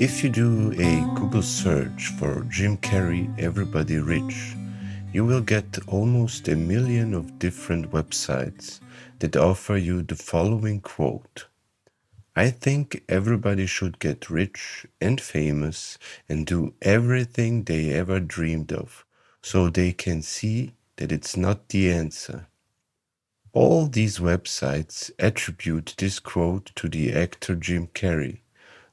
If you do a Google search for Jim Carrey Everybody Rich, you will get almost 1 million of different websites that offer you the following quote. I think everybody should get rich and famous and do everything they ever dreamed of, so they can see that it's not the answer. All these websites attribute this quote to the actor Jim Carrey,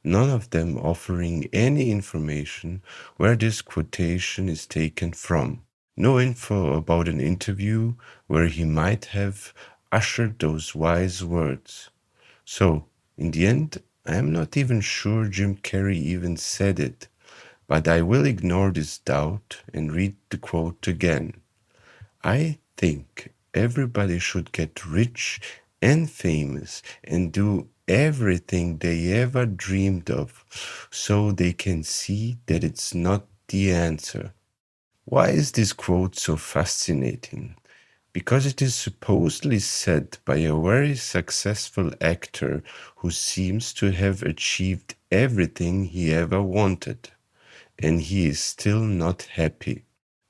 none of them offering any information where this quotation is taken from. No info about an interview where he might have ushered those wise words. So, in the end, I am not even sure Jim Carrey even said it, but I will ignore this doubt and read the quote again. I think everybody should get rich and famous and do everything they ever dreamed of so they can see that it's not the answer. Why is this quote so fascinating? Because it is supposedly said by a very successful actor who seems to have achieved everything he ever wanted, and he is still not happy.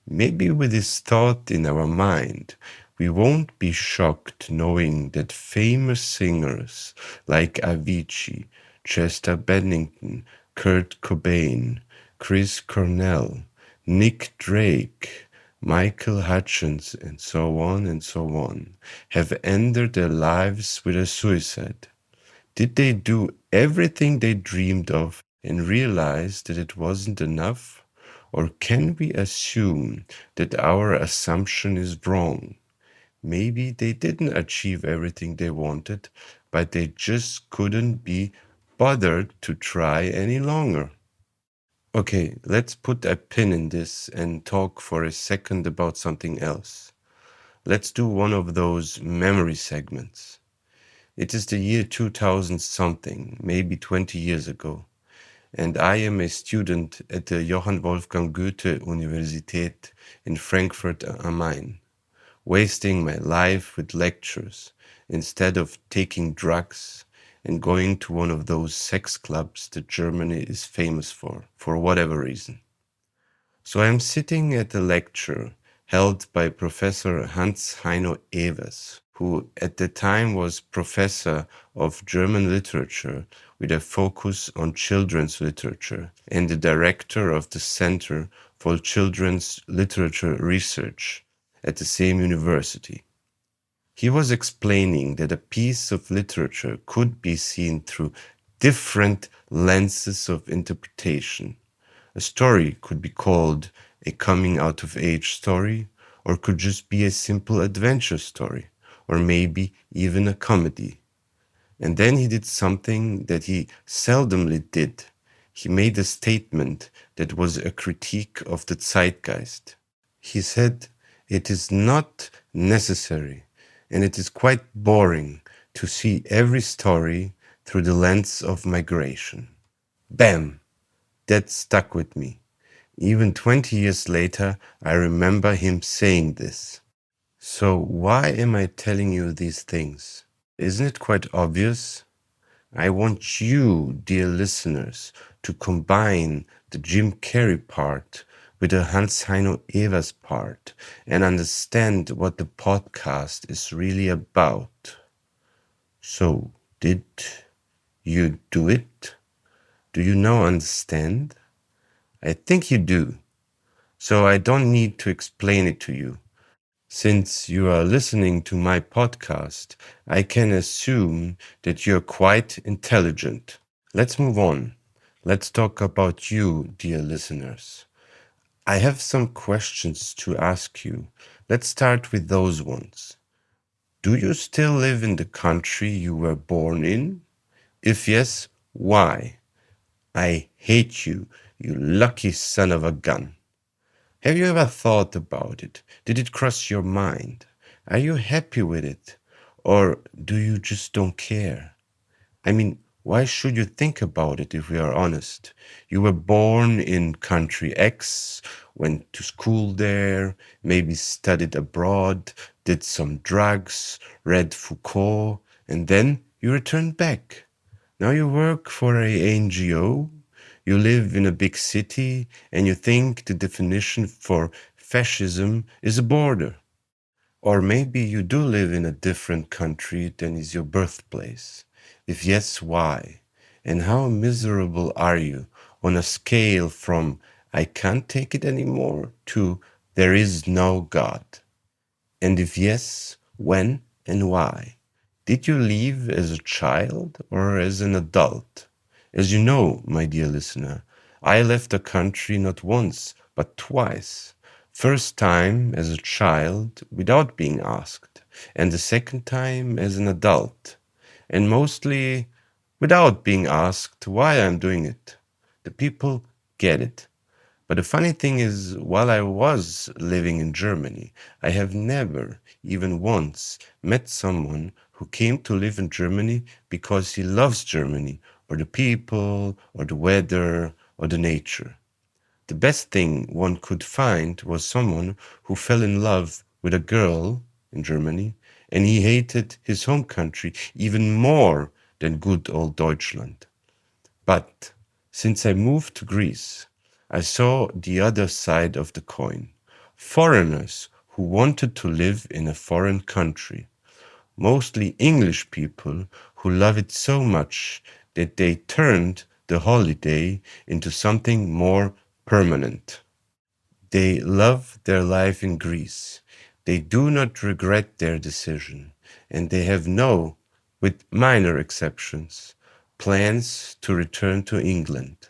Maybe with this thought in our mind, we won't be shocked knowing that famous singers like Avicii, Chester Bennington, Kurt Cobain, Chris Cornell, Nick Drake, Michael Hutchence, and so on, have ended their lives with a suicide. Did they do everything they dreamed of and realize that it wasn't enough? Or can we assume that our assumption is wrong? Maybe they didn't achieve everything they wanted, but they just couldn't be bothered to try any longer. Okay, let's put a pin in this and talk for a second about something else. Let's do one of those memory segments. It is the year 2000 something, maybe 20 years ago, and I am a student at the Johann Wolfgang Goethe Universität in Frankfurt am Main, wasting my life with lectures instead of taking drugs and going to one of those sex clubs that Germany is famous for whatever reason. So I am sitting at a lecture held by Professor Hans Heino Evers, who at the time was professor of German literature with a focus on children's literature and the director of the Center for Children's Literature Research at the same university. He was explaining that a piece of literature could be seen through different lenses of interpretation. A story could be called a coming-out-of-age story, or could just be a simple adventure story, or maybe even a comedy. And then he did something that he seldomly did. He made a statement that was a critique of the zeitgeist. He said, "It is not necessary, and it is quite boring to see every story through the lens of migration." Bam! That stuck with me. Even 20 years later, I remember him saying this. So why am I telling you these things? Isn't it quite obvious? I want you, dear listeners, to combine the Jim Carrey part with the Hans Heino Evers part and understand what the podcast is really about. So, did you do it? Do you now understand? I think you do. So I don't need to explain it to you. Since you are listening to my podcast, I can assume that you're quite intelligent. Let's move on. Let's talk about you, dear listeners. I have some questions to ask you. Let's start with those ones. Do you still live in the country you were born in? If yes, why? I hate you, you lucky son of a gun. Have you ever thought about it? Did it cross your mind? Are you happy with it? Or do you just don't care? I mean, why should you think about it if we are honest? You were born in country X, went to school there, maybe studied abroad, did some drugs, read Foucault, and then you returned back. Now you work for a NGO, You live in a big city and you think the definition for fascism is a border. Or maybe you do live in a different country than is your birthplace. If yes, why? And how miserable are you on a scale from I can't take it anymore to there is no God? And if yes, when and why? Did you leave as a child or as an adult? As you know, my dear listener, I left the country not once, but twice. First time as a child without being asked, and the second time as an adult, and mostly without being asked why I'm doing it. The people get it. But the funny thing is, while I was living in Germany, I have never, even once, met someone who came to live in Germany because he loves Germany, or the people, or the weather, or the nature. The best thing one could find was someone who fell in love with a girl in Germany, and he hated his home country even more than good old Deutschland. But since I moved to Greece, I saw the other side of the coin. Foreigners who wanted to live in a foreign country, mostly English people who love it so much that they turned the holiday into something more permanent. They love their life in Greece. They do not regret their decision, and they have no, with minor exceptions, plans to return to England.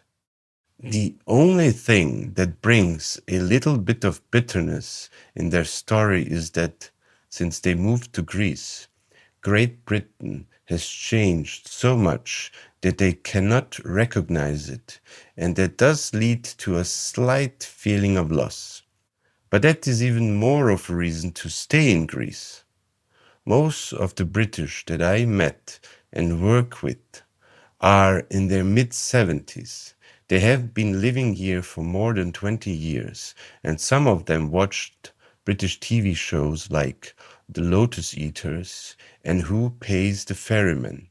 The only thing that brings a little bit of bitterness in their story is that since they moved to Greece, Great Britain has changed so much that they cannot recognize it, and that does lead to a slight feeling of loss. But that is even more of a reason to stay in Greece. Most of the British that I met and work with are in their mid-70s. They have been living here for more than 20 years, and some of them watched British TV shows like The Lotus Eaters and Who Pays the Ferryman,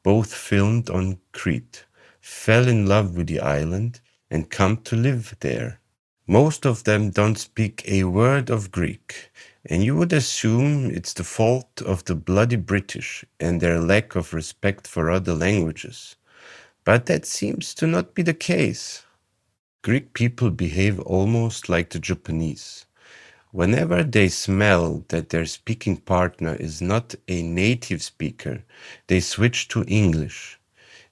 both filmed on Crete, fell in love with the island and come to live there. Most of them don't speak a word of Greek, and you would assume it's the fault of the bloody British and their lack of respect for other languages. But that seems to not be the case. Greek people behave almost like the Japanese. Whenever they smell that their speaking partner is not a native speaker, they switch to English.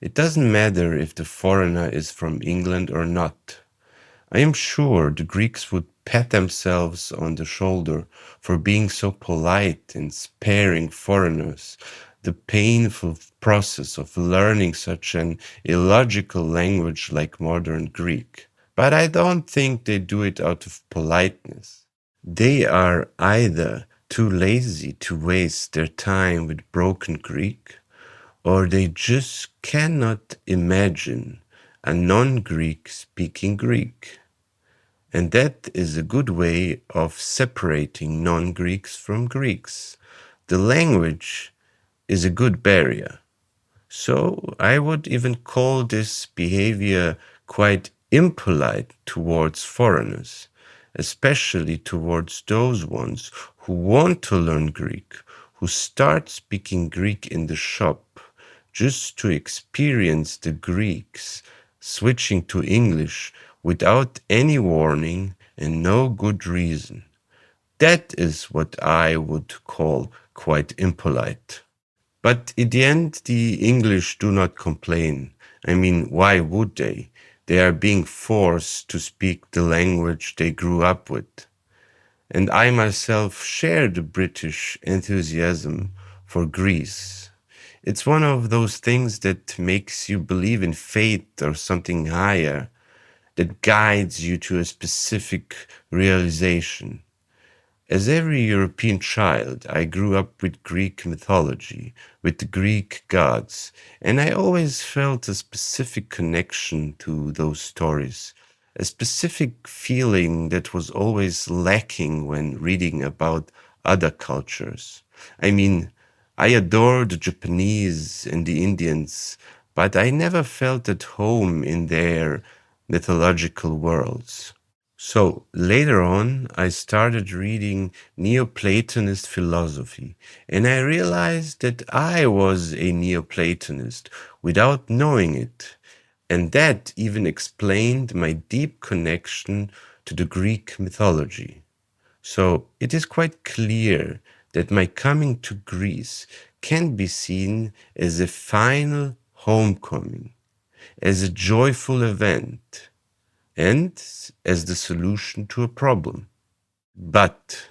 It doesn't matter if the foreigner is from England or not. I am sure the Greeks would pat themselves on the shoulder for being so polite and sparing foreigners the painful process of learning such an illogical language like modern Greek. But I don't think they do it out of politeness. They are either too lazy to waste their time with broken Greek, or they just cannot imagine a non-Greek speaking Greek. And that is a good way of separating non-Greeks from Greeks. The language is a good barrier. So I would even call this behavior quite impolite towards foreigners, especially towards those ones who want to learn Greek, who start speaking Greek in the shop just to experience the Greeks switching to English without any warning and no good reason. That is what I would call quite impolite. But in the end, the English do not complain. I mean, why would they? They are being forced to speak the language they grew up with. And I myself share the British enthusiasm for Greece. It's one of those things that makes you believe in fate or something higher, that guides you to a specific realization. As every European child, I grew up with Greek mythology, with the Greek gods, and I always felt a specific connection to those stories, a specific feeling that was always lacking when reading about other cultures. I mean, I adore the Japanese and the Indians, but I never felt at home in their mythological worlds. So later on, I started reading Neoplatonist philosophy, and I realized that I was a Neoplatonist without knowing it. And that even explained my deep connection to the Greek mythology. So it is quite clear that my coming to Greece can be seen as a final homecoming, as a joyful event, and as the solution to a problem. But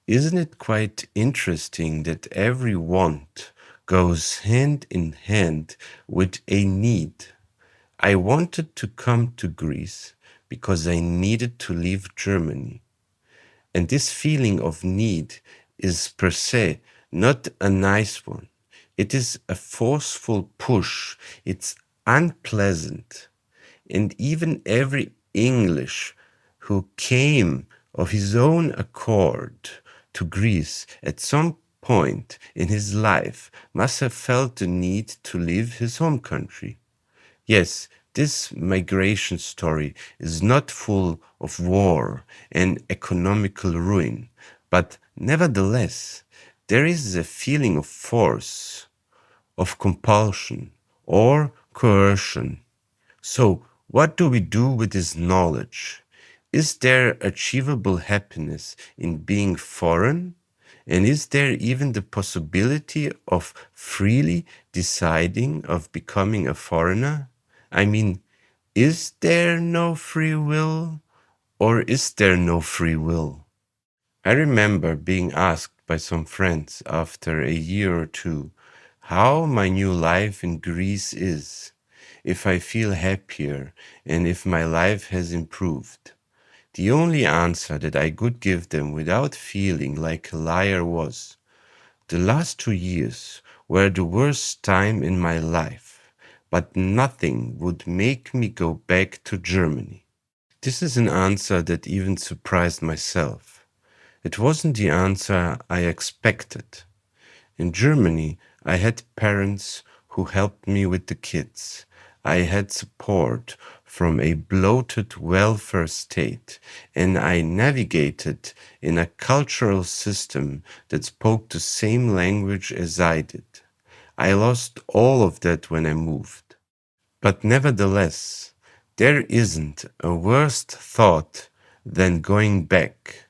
isn't it quite interesting that every want goes hand in hand with a need? I wanted to come to Greece because I needed to leave Germany. And this feeling of need is per se not a nice one. It is a forceful push. It's unpleasant. And even every English who came of his own accord to Greece at some point in his life must have felt the need to leave his home country. Yes, this migration story is not full of war and economical ruin, but nevertheless, there is a feeling of force, of compulsion, or coercion. So, what do we do with this knowledge? Is there achievable happiness in being foreign? And is there even the possibility of freely deciding of becoming a foreigner? I mean, is there no free will, or is there no free will? I remember being asked by some friends after a year or two how my new life in Greece is, if I feel happier and if my life has improved. The only answer that I could give them without feeling like a liar was, the last 2 years were the worst time in my life, but nothing would make me go back to Germany. This is an answer that even surprised myself. It wasn't the answer I expected. In Germany, I had parents who helped me with the kids. I had support from a bloated welfare state, and I navigated in a cultural system that spoke the same language as I did. I lost all of that when I moved. But nevertheless, there isn't a worse thought than going back.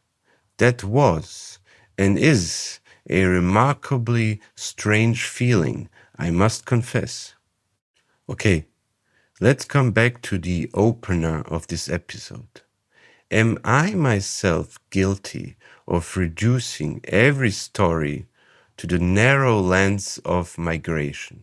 That was and is a remarkably strange feeling, I must confess. Okay, let's come back to the opener of this episode. Am I myself guilty of reducing every story to the narrow lens of migration?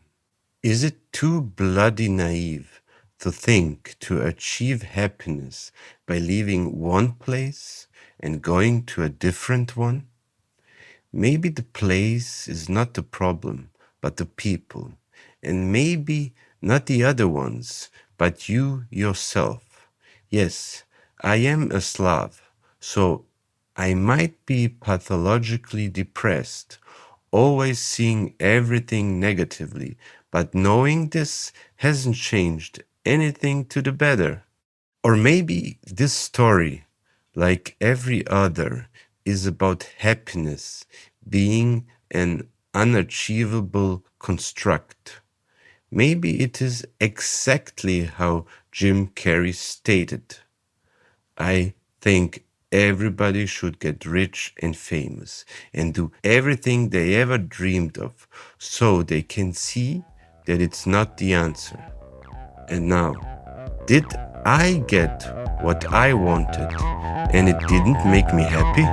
Is it too bloody naive to think to achieve happiness by leaving one place and going to a different one? Maybe the place is not the problem, but the people, and maybe not the other ones, but you yourself. Yes, I am a Slav, so I might be pathologically depressed, always seeing everything negatively, but knowing this hasn't changed anything to the better. Or maybe this story, like every other, is about happiness being an unachievable construct. Maybe it is exactly how Jim Carrey stated. I think everybody should get rich and famous and do everything they ever dreamed of so they can see that it's not the answer. And now, did I get what I wanted and it didn't make me happy?